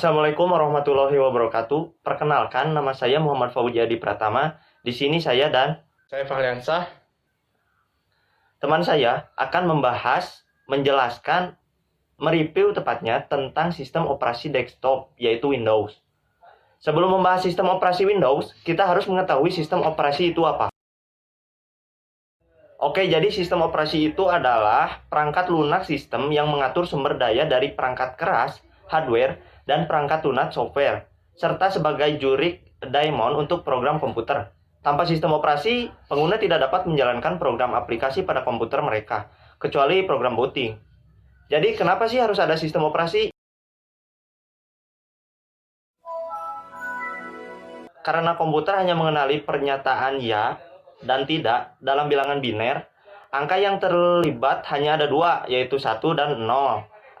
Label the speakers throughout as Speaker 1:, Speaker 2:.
Speaker 1: Assalamualaikum warahmatullahi wabarakatuh. Perkenalkan, nama saya Muhammad Fauzi Adi Pratama. Di sini saya dan
Speaker 2: Saya Fahliansah.
Speaker 1: teman saya akan membahas, menjelaskan, mereview tepatnya tentang sistem operasi desktop, yaitu Windows. Sebelum membahas sistem operasi Windows, kita harus mengetahui sistem operasi itu apa. Oke, jadi sistem operasi itu adalah perangkat lunak sistem yang mengatur sumber daya dari perangkat keras, hardware, dan perangkat lunak software, serta sebagai jurik daemon untuk program komputer. Tanpa sistem operasi, pengguna tidak dapat menjalankan program aplikasi pada komputer mereka, kecuali program booting. Jadi, kenapa sih harus ada sistem operasi? Karena komputer hanya mengenali pernyataan ya dan tidak dalam bilangan biner, angka yang terlibat hanya ada dua, yaitu 1 dan 0.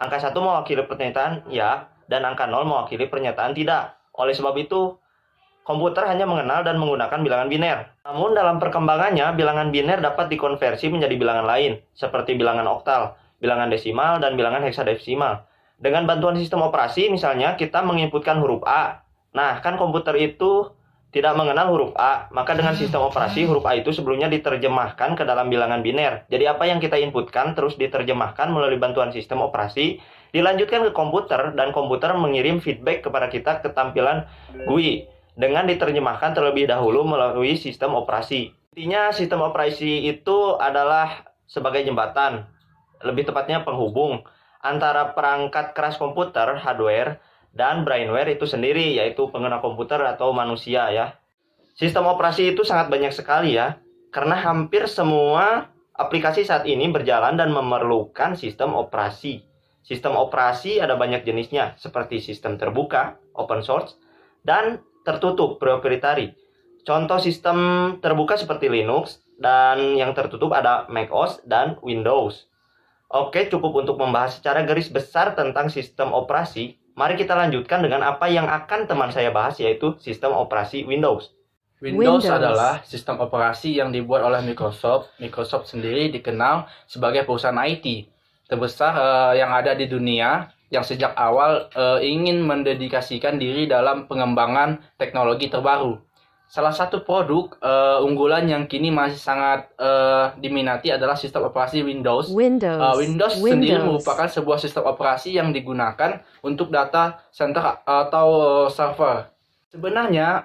Speaker 1: Angka 1 mewakili pernyataan ya, dan angka 0 mewakili pernyataan tidak. Oleh sebab itu, komputer hanya mengenal dan menggunakan bilangan biner. Namun dalam perkembangannya, bilangan biner dapat dikonversi menjadi bilangan lain, seperti bilangan oktal, bilangan desimal, dan bilangan heksadesimal. Dengan bantuan sistem operasi, misalnya kita menginputkan huruf A. Nah, kan komputer itu tidak mengenal huruf A, maka dengan sistem operasi huruf A itu sebelumnya diterjemahkan ke dalam bilangan biner. Jadi apa yang kita inputkan terus diterjemahkan melalui bantuan sistem operasi, dilanjutkan ke komputer, dan komputer mengirim feedback kepada kita ke tampilan GUI dengan diterjemahkan terlebih dahulu melalui sistem operasi. Intinya sistem operasi itu adalah sebagai jembatan, lebih tepatnya penghubung antara perangkat keras komputer, hardware, dan brainware itu sendiri, yaitu pengguna komputer atau manusia ya. Sistem operasi itu sangat banyak sekali ya, karena hampir semua aplikasi saat ini berjalan dan memerlukan sistem operasi. Sistem operasi ada banyak jenisnya, seperti sistem terbuka, open source, dan tertutup, proprietary. Contoh sistem terbuka seperti Linux, dan yang tertutup ada macOS dan Windows. Oke, cukup untuk membahas secara garis besar tentang sistem operasi. Mari kita lanjutkan dengan apa yang akan teman saya bahas, yaitu sistem operasi Windows.
Speaker 2: Windows adalah sistem operasi yang dibuat oleh Microsoft. Microsoft sendiri dikenal sebagai perusahaan IT terbesar yang ada di dunia, yang sejak awal ingin mendedikasikan diri dalam pengembangan teknologi terbaru. Salah satu produk unggulan yang kini masih sangat diminati adalah sistem operasi Windows. Windows sendiri merupakan sebuah sistem operasi yang digunakan untuk data center atau server. Sebenarnya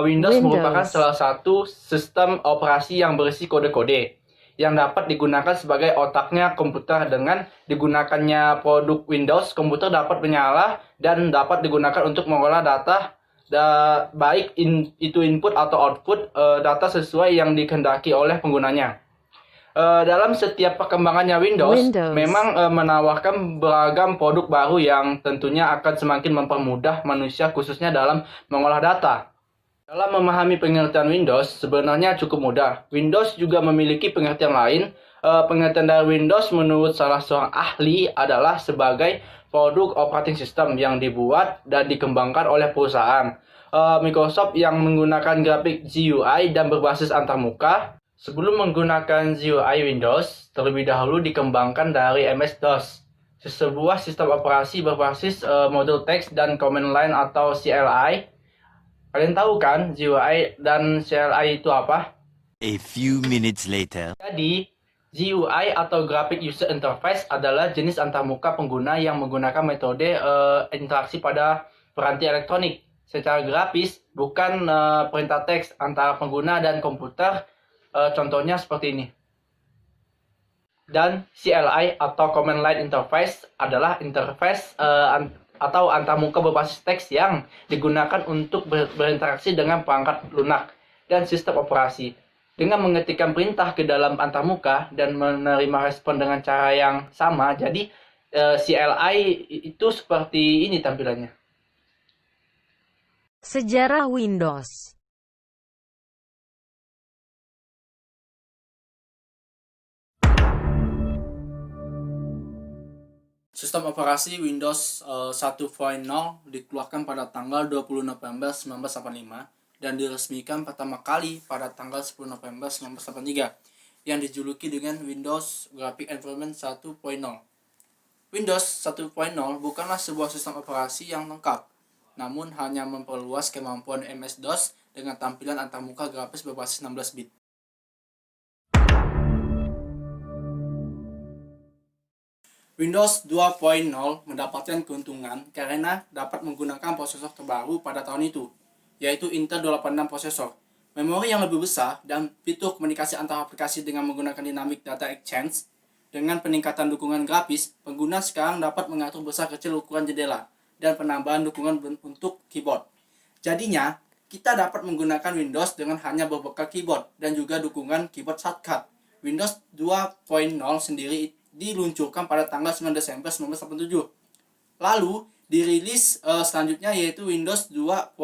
Speaker 2: Windows merupakan salah satu sistem operasi yang berisi kode-kode yang dapat digunakan sebagai otaknya komputer. Dengan digunakannya produk Windows, komputer dapat menyala dan dapat digunakan untuk mengolah data, baik itu input atau output data sesuai yang dikehendaki oleh penggunanya. Dalam setiap perkembangannya Windows memang menawarkan beragam produk baru yang tentunya akan semakin mempermudah manusia, khususnya dalam mengolah data. Dalam memahami pengertian Windows sebenarnya cukup mudah. Windows juga memiliki pengertian lain. Pengertian dari Windows menurut salah seorang ahli adalah sebagai produk operating system yang dibuat dan dikembangkan oleh perusahaan Microsoft yang menggunakan grafik GUI dan berbasis antarmuka. Sebelum menggunakan GUI Windows, terlebih dahulu dikembangkan dari MS-DOS, sebuah sistem operasi berbasis modul teks dan command line atau CLI. Kalian tahu kan GUI dan CLI itu apa?
Speaker 3: A few minutes later.
Speaker 2: Jadi, GUI atau Graphic User Interface adalah jenis antarmuka pengguna yang menggunakan metode interaksi pada peranti elektronik secara grafis, bukan perintah teks antara pengguna dan komputer. Contohnya seperti ini. Dan CLI atau Command Line Interface adalah interface atau antarmuka berbasis teks yang digunakan untuk berinteraksi dengan perangkat lunak dan sistem operasi. Dengan mengetikkan perintah ke dalam antarmuka dan menerima respon dengan cara yang sama, jadi CLI itu seperti ini tampilannya.
Speaker 4: Sejarah Windows.
Speaker 2: Sistem operasi Windows 1.0 dikeluarkan pada tanggal 20 November 1985 dan diresmikan pertama kali pada tanggal 10 November 1983 yang dijuluki dengan Windows Graphic Environment 1.0. Windows 1.0 bukanlah sebuah sistem operasi yang lengkap, namun hanya memperluas kemampuan MS-DOS dengan tampilan antarmuka grafis berbasis 16 bit. Windows 2.0 mendapatkan keuntungan karena dapat menggunakan prosesor terbaru pada tahun itu, yaitu Intel 286 prosesor, memori yang lebih besar, dan fitur komunikasi antar aplikasi dengan menggunakan Dynamic Data Exchange. Dengan peningkatan dukungan grafis, pengguna sekarang dapat mengatur besar kecil ukuran jendela dan penambahan dukungan untuk keyboard. Jadinya, kita dapat menggunakan Windows dengan hanya berbekal keyboard dan juga dukungan keyboard shortcut. Windows 2.0 sendiri diluncurkan pada tanggal 9 Desember 1987. Lalu, dirilis selanjutnya yaitu Windows 2.1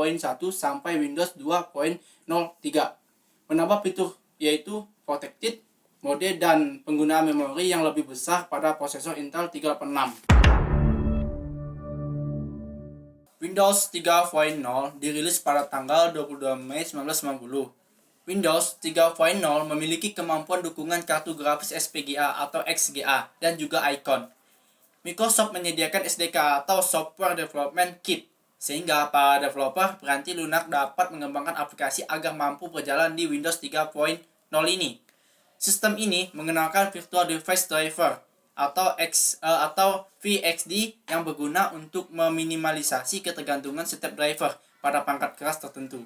Speaker 2: sampai Windows 2.03. Menambah fitur yaitu Protected Mode dan penggunaan memori yang lebih besar pada prosesor Intel 386. Windows 3.0 dirilis pada tanggal 22 Mei 1990. Windows 3.0 memiliki kemampuan dukungan kartu grafis SPGA atau XGA dan juga icon. Microsoft menyediakan SDK atau Software Development Kit, sehingga para developer peranti lunak dapat mengembangkan aplikasi agar mampu berjalan di Windows 3.0 ini. Sistem ini mengenalkan Virtual Device Driver atau VXD yang berguna untuk meminimalisasi ketergantungan setiap driver pada perangkat keras tertentu.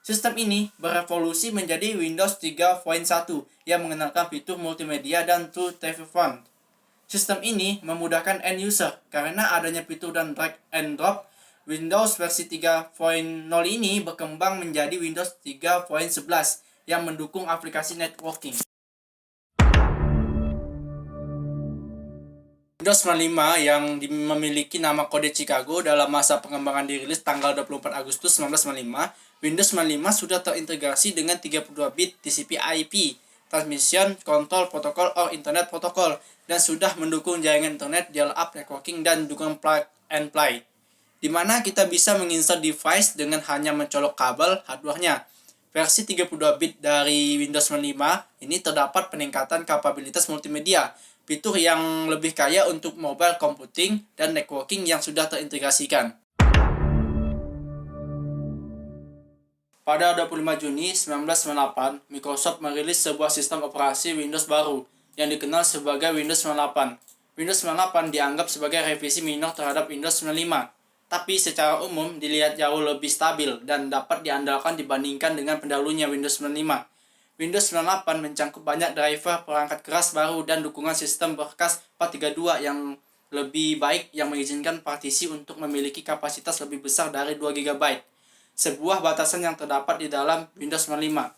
Speaker 2: Sistem ini berevolusi menjadi Windows 3.1 yang mengenalkan fitur multimedia dan True TV Font. Sistem ini memudahkan end user karena adanya fitur dan drag and drop. Windows versi 3.0 ini berkembang menjadi Windows 3.11 yang mendukung aplikasi networking. Windows 95 yang memiliki nama kode Chicago dalam masa pengembangan dirilis tanggal 24 Agustus 1995, Windows 95 sudah terintegrasi dengan 32-bit TCP/IP, Transmission Control Protocol or Internet Protocol, dan sudah mendukung jaringan internet, dial-up networking, dan dukungan plug and play, di mana kita bisa menginstal device dengan hanya mencolok kabel hardware-nya. Versi 32-bit dari Windows 95 ini terdapat peningkatan kapabilitas multimedia, fitur yang lebih kaya untuk mobile computing dan networking yang sudah terintegrasikan. Pada 25 Juni 1998, Microsoft merilis sebuah sistem operasi Windows baru yang dikenal sebagai Windows 98. Windows 98 dianggap sebagai revisi minor terhadap Windows 95, tapi secara umum dilihat jauh lebih stabil dan dapat diandalkan dibandingkan dengan pendahulunya Windows 95. Windows 98 mencangkup banyak driver perangkat keras baru dan dukungan sistem berkas 432 yang lebih baik yang mengizinkan partisi untuk memiliki kapasitas lebih besar dari 2 GB. Sebuah batasan yang terdapat di dalam Windows 95.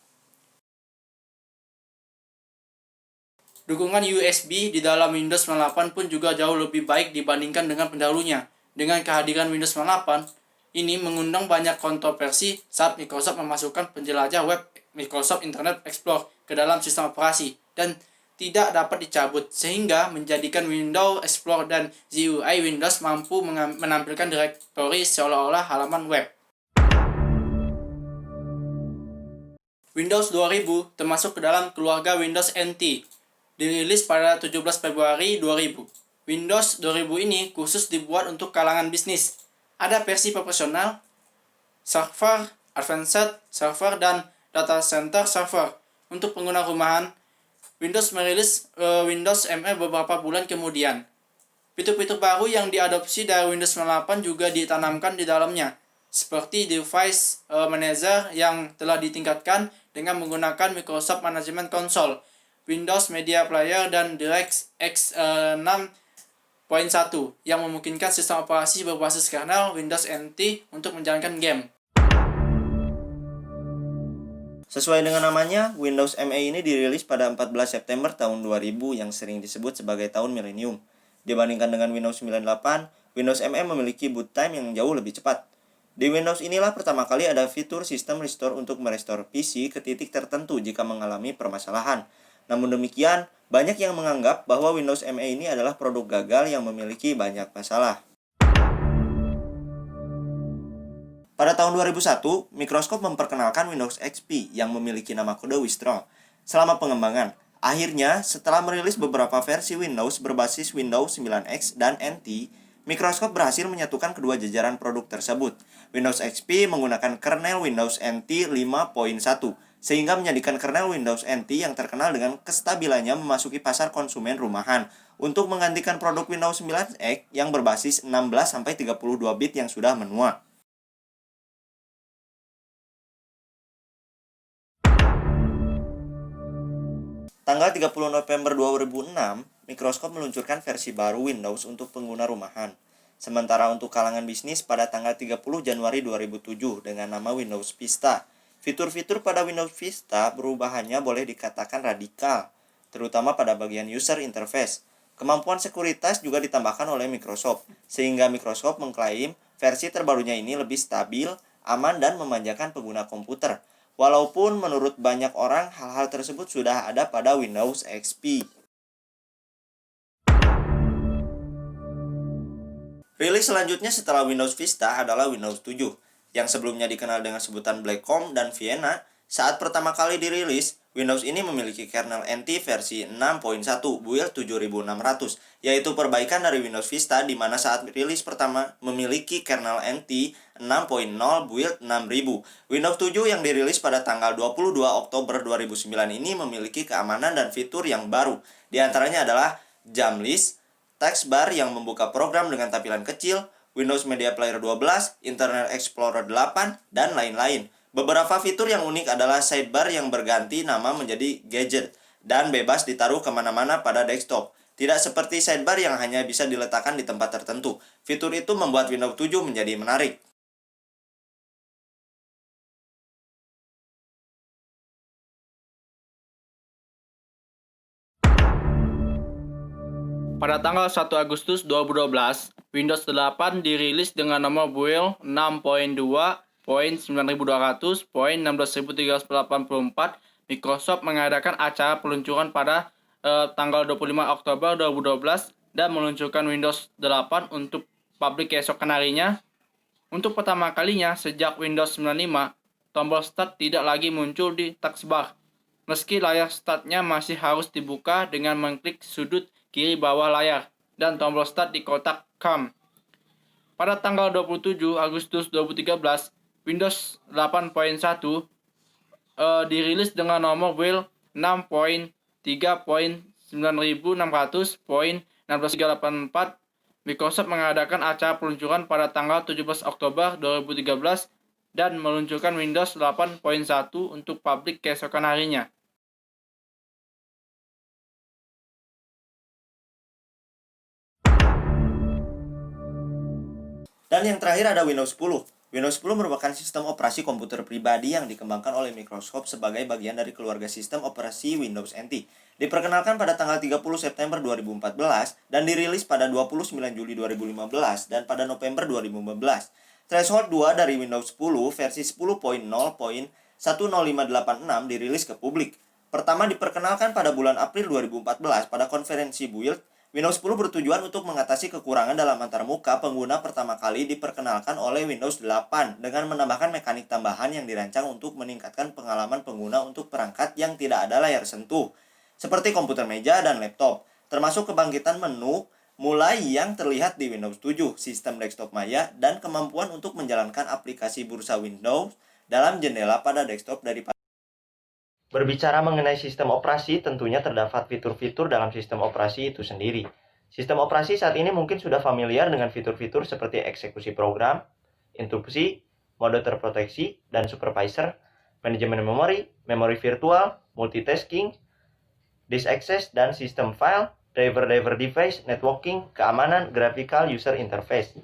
Speaker 2: Dukungan USB di dalam Windows 98 pun juga jauh lebih baik dibandingkan dengan pendahulunya. Dengan kehadiran Windows 98, ini mengundang banyak kontroversi saat Microsoft memasukkan penjelajah web Microsoft Internet Explorer ke dalam sistem operasi dan tidak dapat dicabut, sehingga menjadikan Windows Explorer dan GUI Windows mampu menampilkan direktori seolah-olah halaman web. Windows 2000 termasuk ke dalam keluarga Windows NT, dirilis pada 17 Februari 2000. Windows 2000 ini khusus dibuat untuk kalangan bisnis. Ada versi profesional, server, advanced server, dan data center server. Untuk pengguna rumahan, Windows merilis Windows ME beberapa bulan kemudian. Fitur-fitur baru yang diadopsi dari Windows 98 juga ditanamkan di dalamnya, seperti Device Manager yang telah ditingkatkan dengan menggunakan Microsoft Management Console, Windows Media Player, dan DirectX 6.1 yang memungkinkan sistem operasi berbasis kernel Windows NT untuk menjalankan game.
Speaker 1: Sesuai dengan namanya, Windows ME ini dirilis pada 14 September tahun 2000 yang sering disebut sebagai tahun milenium. Dibandingkan dengan Windows 98, Windows ME memiliki boot time yang jauh lebih cepat. Di Windows inilah pertama kali ada fitur sistem restore untuk merestore PC ke titik tertentu jika mengalami permasalahan. Namun demikian, banyak yang menganggap bahwa Windows ME ini adalah produk gagal yang memiliki banyak masalah. Pada tahun 2001, Microsoft memperkenalkan Windows XP yang memiliki nama kode Wistron. Selama pengembangan, akhirnya setelah merilis beberapa versi Windows berbasis Windows 9X dan NT, Microsoft berhasil menyatukan kedua jajaran produk tersebut. Windows XP menggunakan kernel Windows NT 5.1, sehingga menjadikan kernel Windows NT yang terkenal dengan kestabilannya memasuki pasar konsumen rumahan untuk menggantikan produk Windows 9X yang berbasis 16-32 bit yang sudah menua. Tanggal 30 November 2006, Microsoft meluncurkan versi baru Windows untuk pengguna rumahan. Sementara untuk kalangan bisnis pada tanggal 30 Januari 2007 dengan nama Windows Vista. Fitur-fitur pada Windows Vista perubahannya boleh dikatakan radikal, terutama pada bagian user interface. Kemampuan sekuritas juga ditambahkan oleh Microsoft, sehingga Microsoft mengklaim versi terbarunya ini lebih stabil, aman, dan memanjakan pengguna komputer. Walaupun menurut banyak orang hal-hal tersebut sudah ada pada Windows XP. Rilis selanjutnya setelah Windows Vista adalah Windows 7, yang sebelumnya dikenal dengan sebutan Blackcomb dan Vienna. Saat pertama kali dirilis, Windows ini memiliki kernel NT versi 6.1 build 7600, yaitu perbaikan dari Windows Vista di mana saat rilis pertama memiliki kernel NT 6.0 build 6000. Windows 7 yang dirilis pada tanggal 22 Oktober 2009 ini memiliki keamanan dan fitur yang baru. Di antaranya adalah jam list, text bar yang membuka program dengan tampilan kecil, Windows Media Player 12, Internet Explorer 8, dan lain-lain. Beberapa fitur yang unik adalah sidebar yang berganti nama menjadi gadget dan bebas ditaruh kemana-mana pada desktop. Tidak seperti sidebar yang hanya bisa diletakkan di tempat tertentu. Fitur itu membuat Windows 7 menjadi menarik.
Speaker 2: Pada tanggal 1 Agustus 2012, Windows 8 dirilis dengan nama build 6.2.9200.16384. Microsoft mengadakan acara peluncuran pada tanggal 25 Oktober 2012 dan meluncurkan Windows 8 untuk publik keesokan harinya. Untuk pertama kalinya sejak Windows 95, tombol Start tidak lagi muncul di taskbar. Meski layar Start-nya masih harus dibuka dengan mengklik sudut kiri bawah layar dan tombol Start di kotak COM. Pada tanggal 27 Agustus 2013, Windows 8.1 dirilis dengan nomor build 6.3.9600.16384. Microsoft mengadakan acara peluncuran pada tanggal 17 Oktober 2013 dan meluncurkan Windows 8.1 untuk publik keesokan harinya.
Speaker 1: Dan yang terakhir ada Windows 10. Windows 10 merupakan sistem operasi komputer pribadi yang dikembangkan oleh Microsoft sebagai bagian dari keluarga sistem operasi Windows NT. Diperkenalkan pada tanggal 30 September 2014 dan dirilis pada 29 Juli 2015 dan pada November 2015. Threshold 2 dari Windows 10 versi 10.0.10586 dirilis ke publik. Pertama diperkenalkan pada bulan April 2014 pada konferensi Build. Windows 10 bertujuan untuk mengatasi kekurangan dalam antarmuka pengguna pertama kali diperkenalkan oleh Windows 8 dengan menambahkan mekanik tambahan yang dirancang untuk meningkatkan pengalaman pengguna untuk perangkat yang tidak ada layar sentuh, seperti komputer meja dan laptop, termasuk kebangkitan menu mulai yang terlihat di Windows 7, sistem desktop maya, dan kemampuan untuk menjalankan aplikasi bursa Windows dalam jendela pada desktop daripada. Berbicara mengenai sistem operasi, tentunya terdapat fitur-fitur dalam sistem operasi itu sendiri. Sistem operasi saat ini mungkin sudah familiar dengan fitur-fitur seperti eksekusi program, interupsi, mode terproteksi, dan supervisor, manajemen memori, memori virtual, multitasking, disk access, dan sistem file, driver device, networking, keamanan, graphical user interface.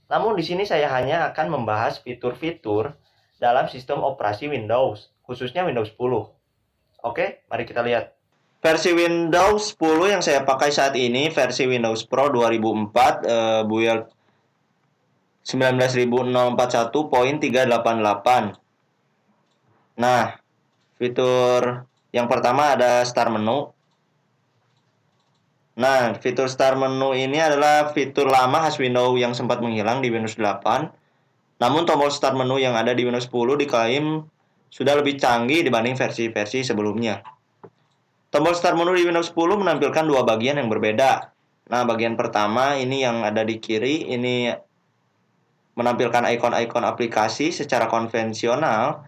Speaker 1: Namun di sini saya hanya akan membahas fitur-fitur dalam sistem operasi Windows, khususnya Windows 10. Oke, mari kita lihat. Versi Windows 10 yang saya pakai saat ini versi Windows Pro 2004 build 19041.388. Nah, fitur yang pertama ada Start Menu. Nah, fitur Start Menu ini adalah fitur lama khas Windows yang sempat menghilang di Windows 8. Namun tombol Start Menu yang ada di Windows 10 diklaim sudah lebih canggih dibanding versi-versi sebelumnya. Tombol Start Menu di Windows 10 menampilkan dua bagian yang berbeda. Nah, bagian pertama ini yang ada di kiri, ini menampilkan ikon-ikon aplikasi secara konvensional.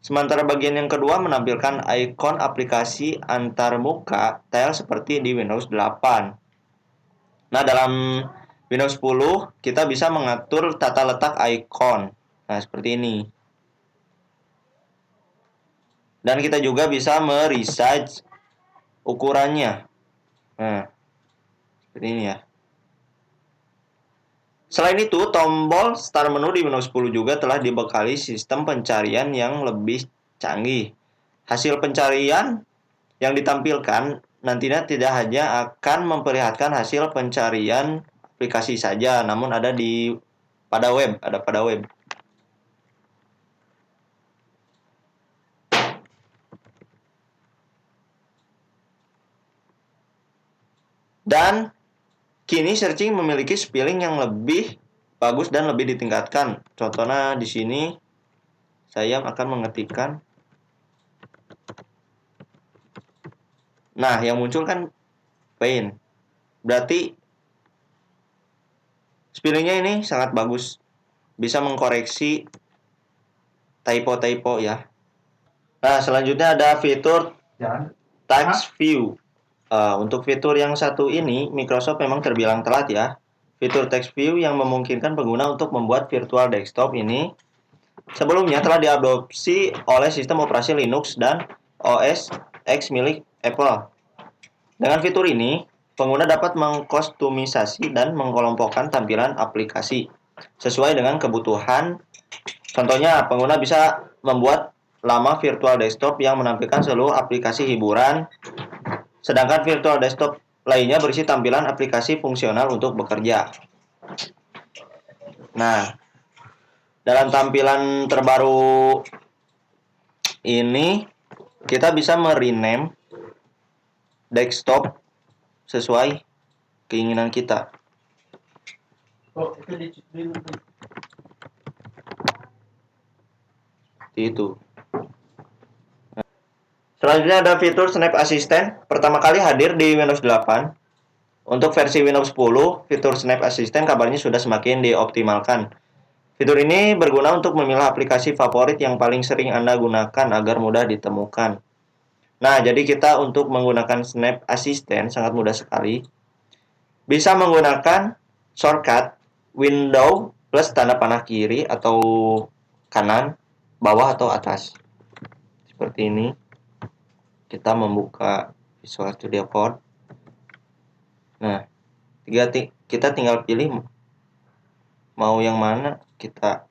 Speaker 1: Sementara bagian yang kedua menampilkan ikon aplikasi antarmuka tile seperti di Windows 8. Nah, dalam Windows 10 kita bisa mengatur tata letak ikon. Nah, seperti ini. Dan kita juga bisa meresize ukurannya. Nah, seperti ini ya. Selain itu, tombol Start menu di Windows 10 juga telah dibekali sistem pencarian yang lebih canggih. Hasil pencarian yang ditampilkan nantinya tidak hanya akan memperlihatkan hasil pencarian aplikasi saja, namun ada pada web. Dan kini searching memiliki spelling yang lebih bagus dan lebih ditingkatkan. Contohnya di sini saya akan mengetikkan. Nah, yang muncul kan pain. Berarti spellingnya ini sangat bagus. Bisa mengkoreksi typo-typo ya. Nah, selanjutnya ada fitur text view. Untuk fitur yang satu ini, Microsoft memang terbilang telat ya. Fitur text view yang memungkinkan pengguna untuk membuat virtual desktop ini sebelumnya telah diadopsi oleh sistem operasi Linux dan OS X milik Apple. Dengan fitur ini, pengguna dapat mengkostumisasi dan mengelompokkan tampilan aplikasi sesuai dengan kebutuhan. Contohnya, pengguna bisa membuat lama virtual desktop yang menampilkan seluruh aplikasi hiburan, sedangkan virtual desktop lainnya berisi tampilan aplikasi fungsional untuk bekerja. Nah, dalam tampilan terbaru ini, kita bisa merename desktop sesuai keinginan kita. Itu. Selanjutnya ada fitur Snap Assistant. Pertama kali hadir di Windows 8. Untuk versi Windows 10, fitur Snap Assistant kabarnya sudah semakin dioptimalkan. Fitur ini berguna untuk memilah aplikasi favorit yang paling sering Anda gunakan agar mudah ditemukan. Nah, jadi kita untuk menggunakan Snap Assistant sangat mudah sekali. Bisa menggunakan shortcut Windows plus tanda panah kiri atau kanan, bawah atau atas. Seperti ini. Kita membuka Visual Studio Code. Nah, kita tinggal pilih mau yang mana, kita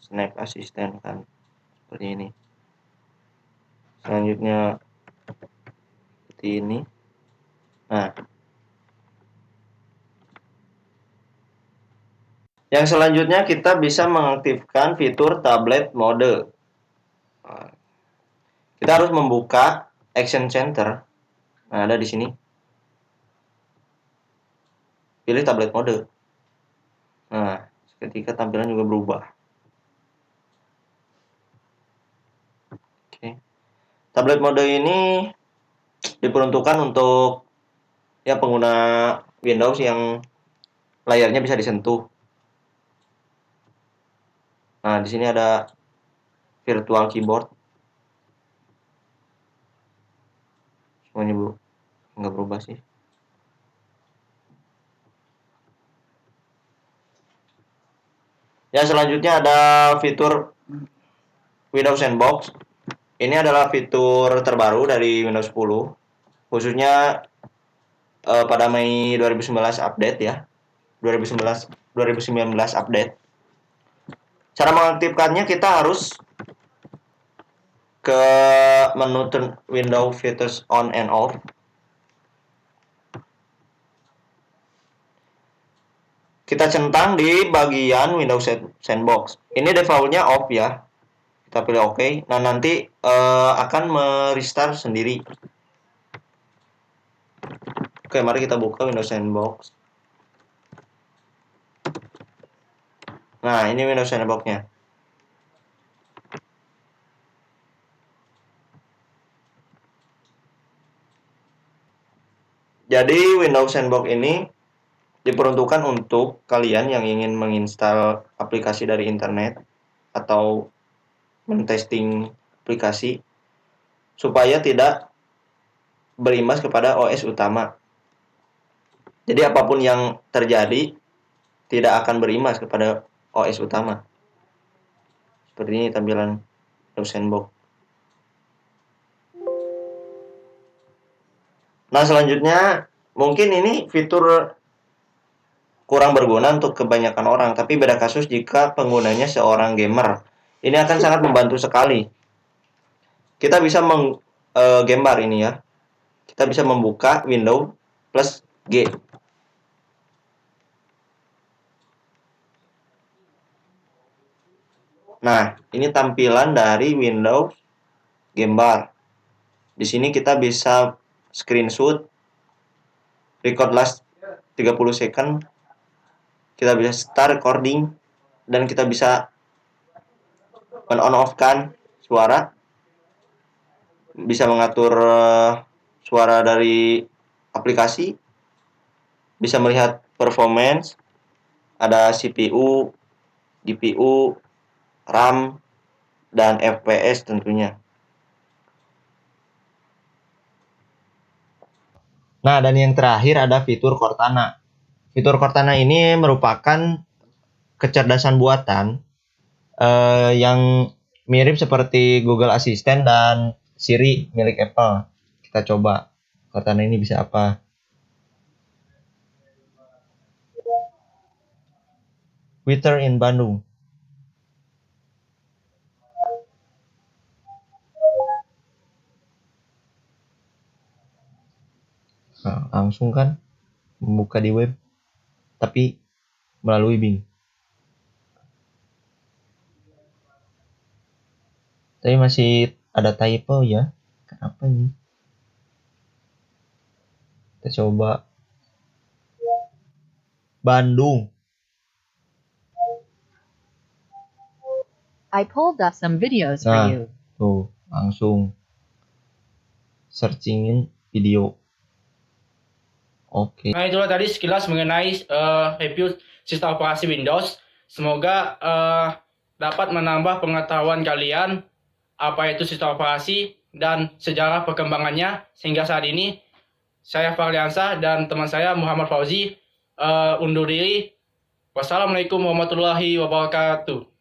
Speaker 1: Snap Assistant kan seperti ini. Selanjutnya seperti ini. Nah, yang selanjutnya kita bisa mengaktifkan fitur tablet mode. Kita harus membuka Action Center. Nah, ada di sini. Pilih tablet mode. Nah, ketika tampilan juga berubah. Oke. Tablet mode ini diperuntukkan untuk ya pengguna Windows yang layarnya bisa disentuh. Nah, di sini ada virtual keyboard. Semuanya nggak berubah sih. Ya, selanjutnya ada fitur Windows Sandbox. Ini adalah fitur terbaru dari Windows 10, khususnya pada Mei 2019 update ya. 2019 update. Cara mengaktifkannya kita harus ke menu Windows Features on and off. Kita centang di bagian Windows Sandbox. Ini defaultnya off ya. Kita pilih OK. Nah, nanti akan merestart sendiri. Oke, mari kita buka Windows Sandbox. Nah, ini Windows Sandbox-nya. Jadi Windows Sandbox ini diperuntukkan untuk kalian yang ingin menginstal aplikasi dari internet atau mentesting aplikasi supaya tidak berimbas kepada OS utama. Jadi apapun yang terjadi tidak akan berimbas kepada OS utama. Seperti ini tampilan Windows Sandbox. Nah, selanjutnya mungkin ini fitur kurang berguna untuk kebanyakan orang, tapi beda kasus jika penggunanya seorang gamer. Ini akan sangat membantu sekali. Kita bisa gambar ini ya. Kita bisa membuka Windows plus G. Nah, ini tampilan dari Windows gambar. Di sini kita bisa screenshot, record last 30 second, kita bisa start recording, dan kita bisa on off kan suara, bisa mengatur suara dari aplikasi, bisa melihat performance, ada CPU, GPU, RAM, dan FPS tentunya. Nah, dan yang terakhir ada fitur Cortana. Fitur Cortana ini merupakan kecerdasan buatan yang mirip seperti Google Assistant dan Siri milik Apple. Kita coba Cortana ini bisa apa. Twitter in Bandung. Nah, langsung kan membuka di web, tapi melalui Bing. Tapi masih ada typo ya. Kenapa ini? Kita coba Bandung.
Speaker 5: I pulled up some videos
Speaker 1: Nah,
Speaker 5: for you.
Speaker 1: tuh langsung searchingin video. Oke.
Speaker 2: Nah, itulah tadi sekilas mengenai review sistem operasi Windows. Semoga dapat menambah pengetahuan kalian apa itu sistem operasi dan sejarah perkembangannya sehingga saat ini. Saya Farliansah dan teman saya Muhammad Fauzi undur diri. Wassalamualaikum warahmatullahi wabarakatuh.